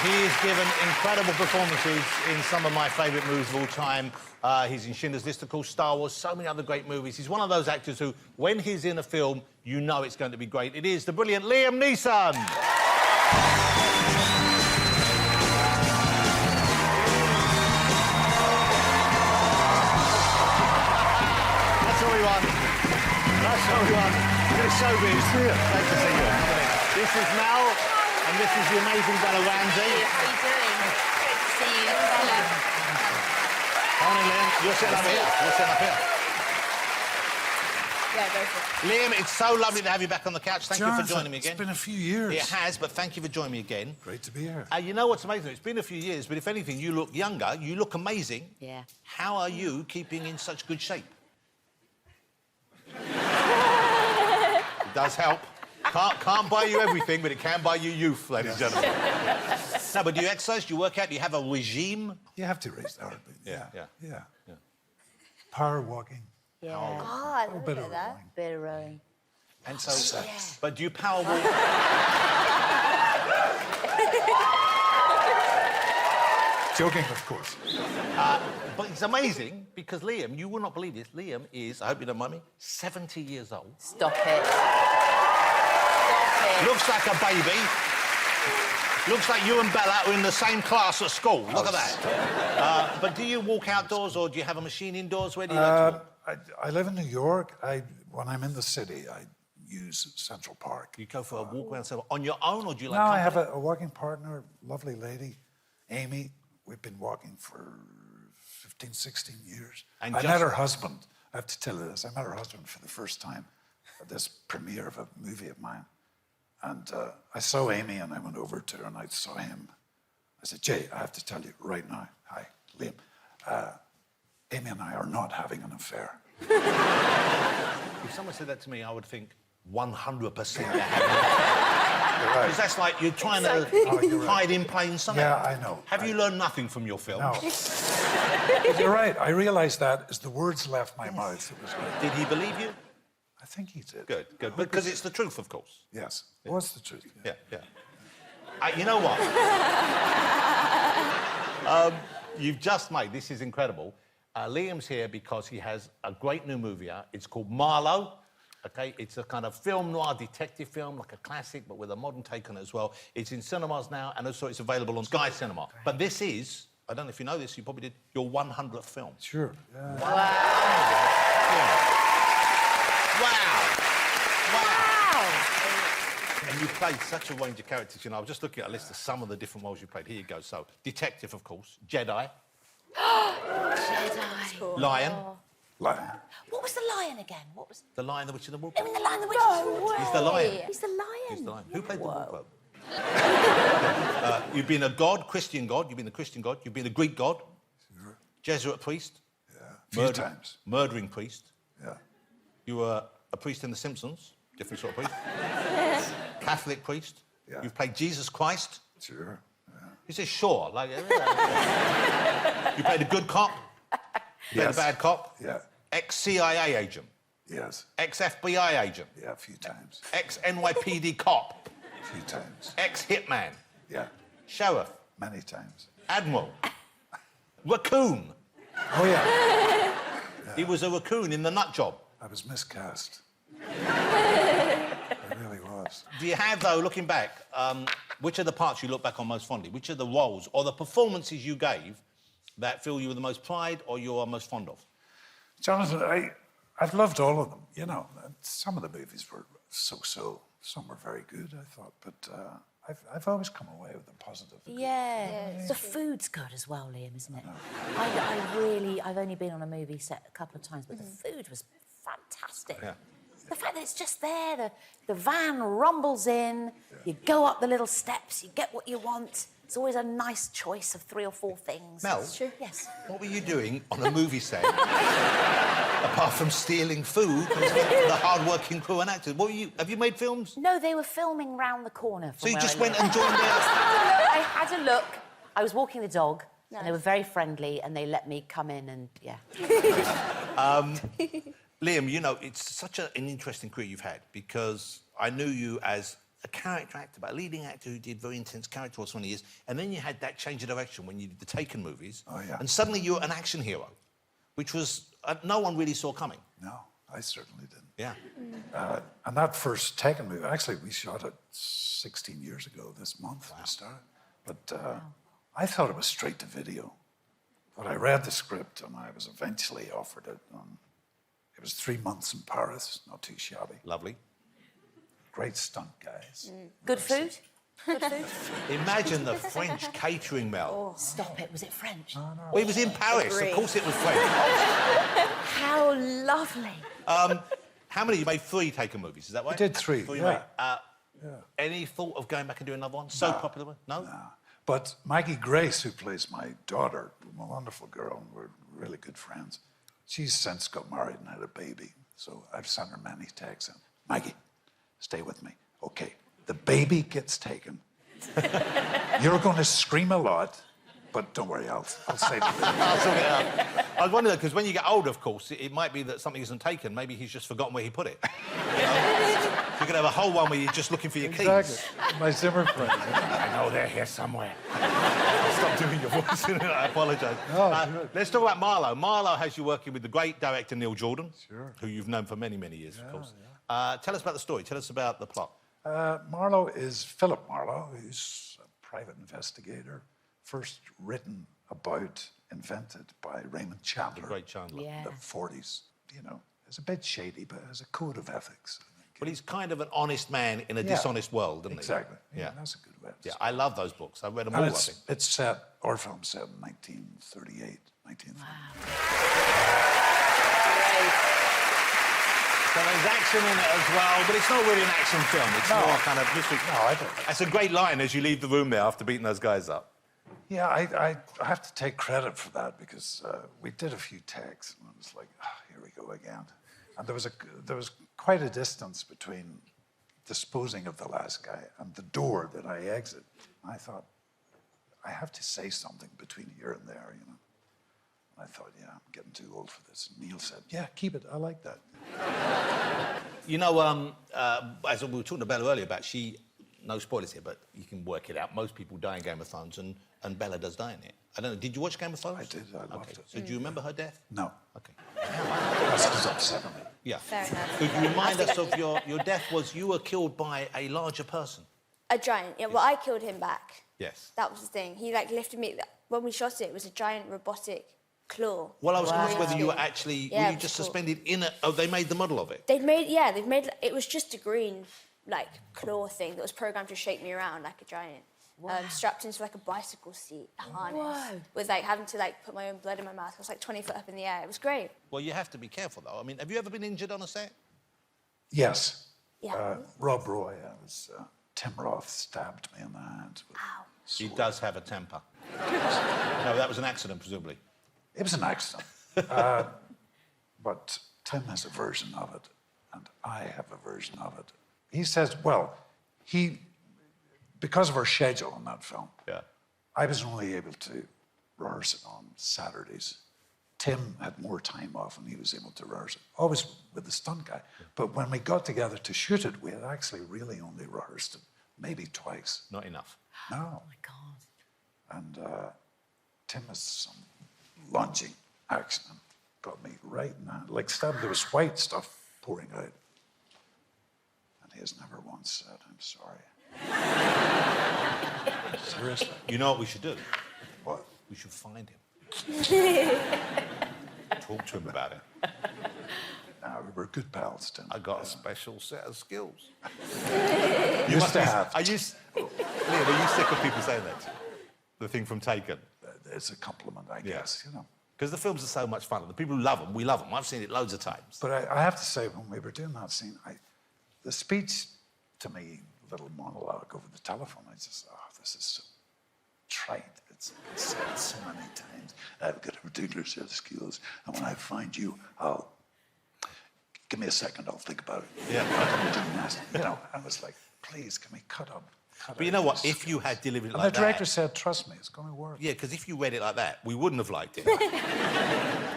He has given incredible performances in some of my favourite movies of all time. He's in Schindler's List, of course, Star Wars, so many other great movies. He's one of those actors who, when he's in a film, you know it's going to be great. It is the brilliant Liam Neeson. That's all we want. That's all we want. It's showbiz. Great to see you. This is Mel, and this is the amazing Bella Ramsey. How are you doing? Great to see you, Bella. Come on in, Liam. You're sitting up here. You're sitting up here. Yeah, go for it. Liam, it's so lovely to have you back on the couch. Thank you for joining me again. It's been a few years. It has, but thank you for joining me again. Great to be here. You know what's amazing? It's been a few years, but if anything, you look younger. You look amazing. Yeah. How are you keeping in such good shape? It does help. Can't buy you everything, but it can buy you youth, ladies and gentlemen. No, but do you exercise? Do you work out? Do you have a regime? You have to raise the heart. Yeah. Power walking. Yeah. God, A bit of that. rowing. Bit of rowing. And so, Sex. but do you power walk? Joking, of course. But it's amazing because Liam, you will not believe this. Liam is, I hope you don't mind me, 70 years old. Stop it. Stop it. Looks like a baby. Looks like you and Bella are in the same class at school. Look at that. But do you walk outdoors or do you have a machine indoors? Where do you like to walk? I live in New York. When I'm in the city, I use Central Park. You go for a walk around on your own or do you like No, I company? have a walking partner, lovely lady, Amy. We've been walking for 15, 16 years. And I just- met her husband. I have to tell you this. I met her husband for the first time at this premiere of a movie of mine. And I saw Amy and I went over to her and I saw him. I said, Jay, I have to tell you right now. Hi, Liam. Amy and I are not having an affair. If someone said that to me, I would think 100% they're having You're right. because that's like you're trying to hide in plain sight. Yeah, I know. Have you learned nothing from your film? No. But you're right. I realised that as the words left my mouth. It was like, Did he believe you? I think he did. Good, good. Because it's the truth, of course. Yes. What's the truth? Yeah. You know what? You've just made, this is incredible. Liam's here because he has a great new movie out. It's called Marlowe. Okay, it's a kind of film noir detective film, like a classic, but with a modern take on it as well. It's in cinemas now, and also it's available on Sky Cinema. But this is, I don't know if you know this, you probably did, your 100th film. Sure. Yeah. Wow. And you played such a range of characters. You know, I was just looking at a list of some of the different roles you played. Here you go. So, detective, of course, Jedi, Jedi. Lion, Lion. What was the lion again? What was... the Lion, the Witch, and the Wardrobe. I mean, the lion, the witch. He's the lion. He's the lion. He's the Lion. Who played the Wardrobe? You've been a god, Christian god. You've been a Christian god. You've been a Greek god. Sure. Jesuit priest. Yeah. A few times. Murdering priest. Yeah. You were a priest in The Simpsons. Different sort of priest. Catholic priest. Yeah. You've played Jesus Christ. Sure. Yeah. He says, sure. Like, you played a good cop. You played a Yes. bad cop. Yeah. Ex-CIA agent. Yes. Ex-FBI agent. Yeah, a few times. Ex-NYPD cop. A few times. Ex-hitman. Yeah. Sheriff. Many times. Admiral. Raccoon. Oh, yeah. He was a raccoon in The Nut Job. I was miscast. I really was. Do you have, though, looking back, which are the parts you look back on most fondly? Which are the roles or the performances you gave that fill you with the most pride or you are most fond of? Jonathan, I've loved all of them. You know, some of the movies were so-so. Some were very good, I thought. But I've always come away with a positive. Yeah. The food's good as well, Liam, isn't it? I've only been on a movie set a couple of times, but the food was fantastic. Yeah. The fact that it's just there, the van rumbles in, you go up the little steps, you get what you want. It's always a nice choice of 3 or 4 things. Mel? It's true. Yes. What were you doing on a movie set apart from stealing food from the hard-working crew and actors? What were you? Have you made films? No, they were filming round the corner. So you where just I went live. and joined their... I had a look. I was walking the dog, and they were very friendly, and they let me come in and, yeah. Liam, you know, it's such an interesting career you've had because I knew you as a character actor, but a leading actor who did very intense character roles for 20 years, and then you had that change of direction when you did the Taken movies. Oh, yeah. And suddenly you were an action hero, which was no one really saw coming. No, I certainly didn't. Yeah. And that first Taken movie, actually, we shot it 16 years ago this month. We started. But I thought it was straight to video. But I read the script and I was eventually offered it. It was 3 months in Paris, not too shabby. Lovely. Great stunt guys. Good food? Good food? Imagine the French catering, Mel. Oh, stop it. Was it French? Well, he was in Paris. Agree. Of course it was French. How lovely. How many? You made 3 Taken movies, is that right? I did 3, you yeah. made. Any thought of going back and doing another one? So popular one? No? But Maggie Grace, who plays my daughter, a wonderful girl, and we're really good friends, she's since got married and had a baby. So I've sent her many texts. And, Maggie, stay with me. Okay, the baby gets taken. You're going to scream a lot, but don't worry, I'll save the baby. I'll sort it out. I was wondering, because when you get older, of course, it might be that something isn't taken. Maybe he's just forgotten where he put it. You know? You could have a whole one where you're just looking for your keys. Exactly. My Zimmer friend. I know they're here somewhere. Stop doing your voice. I apologise. No, let's talk about Marlowe. Marlowe has you working with the great director Neil Jordan, who you've known for many, many years, of course. Tell us about the story. Tell us about the plot. Marlowe is Philip Marlowe, who's a private investigator, first written about, invented by Raymond Chandler. The great Chandler. Yeah. In the 40s. You know, it's a bit shady, but has a code of ethics. I think. But he's kind of an honest man in a dishonest world, isn't Exactly. he? Yeah, that's a good way. Yeah, I love those books. I've read them all, And I think. it's set, our film's set in 1938, 1930. So there's action in it as well, but it's not really an action film. It's more kind of mystery. No, I don't. That's a great line as you leave the room there after beating those guys up. Yeah, I have to take credit for that because we did a few takes and I was like, here we go again. And there was quite a distance between disposing of the last guy and the door that I exit. I thought, I have to say something between here and there, you know. I thought, yeah, I'm getting too old for this. And Neil said, yeah, keep it. I like that. You know, as we were talking to Bella earlier about, no spoilers here, but you can work it out. Most people die in Game of Thrones, and Bella does die in it. I don't know, did you watch Game of Thrones? I did, I loved it. So do you remember her death? No, Okay. that's because upsetting me. Yeah. Fair enough. Could you remind us of your death was you were killed by a larger person? A giant. Yeah, well, I killed him back. Yes. That was the thing. He lifted me. When we shot it, it was a giant robotic claw. Well, I was Wow. curious whether you were actually, Yeah, were you it was just cool. suspended in a, oh, they made the model of it? They've made it was just a green, claw thing that was programmed to shake me around like a giant. Strapped into a bicycle seat harness. With having to put my own blood in my mouth. I was 20 foot up in the air. It was great. Well, you have to be careful, though. I mean, have you ever been injured on a set? Yes. Yeah. Rob Roy, Tim Roth stabbed me in the hand. with Ow. He does have a temper. No, that was an accident, presumably. It was an accident. But Tim has a version of it, and I have a version of it. He says, well, because of our schedule on that film, Yeah. I was only able to rehearse it on Saturdays. Tim had more time off and he was able to rehearse it, always with the stunt guy. But when we got together to shoot it, we had actually really only rehearsed it maybe twice. Not enough. No. Oh, my God. And Tim has some lunging action and got me right in the hand. Stabbed, there was white stuff pouring out. And he has never once said, I'm sorry. Seriously. You know what we should do? What? We should find him. Talk to him about it. No, we were good pals, Tim. I got a special set of skills. Used to have. Liam, are you sick of people saying that to you? The thing from Taken? It's a compliment, I guess, you know. Because the films are so much fun. The people who love them, we love them. I've seen it loads of times. But I have to say, when we were doing that scene, the speech to me, little monologue over the telephone, I just, this is so trite. It's said so many times. I've got a particular set of skills, and when I find you, give me a second, I'll think about it. Yeah. You know, I was like, please, can we cut up? But you know what? If you had delivered it And like the director that... said, trust me, it's going to work. Yeah, because if you read it like that, we wouldn't have liked it.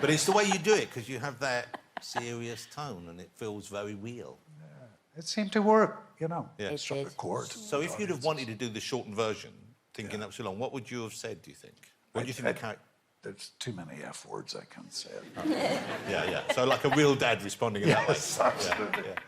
But it's the way you do it, because you have that serious tone, and it feels very real. it seemed to work, you know. Yeah. It Struck a did. chord. So if you'd have wanted to do the shortened version, thinking that was too long, what would you have said, do you think? What do you think the character... There's too many F words, I can't say it. Yeah, yeah. So like a real dad responding in that way. Yes, absolutely. Yeah, yeah.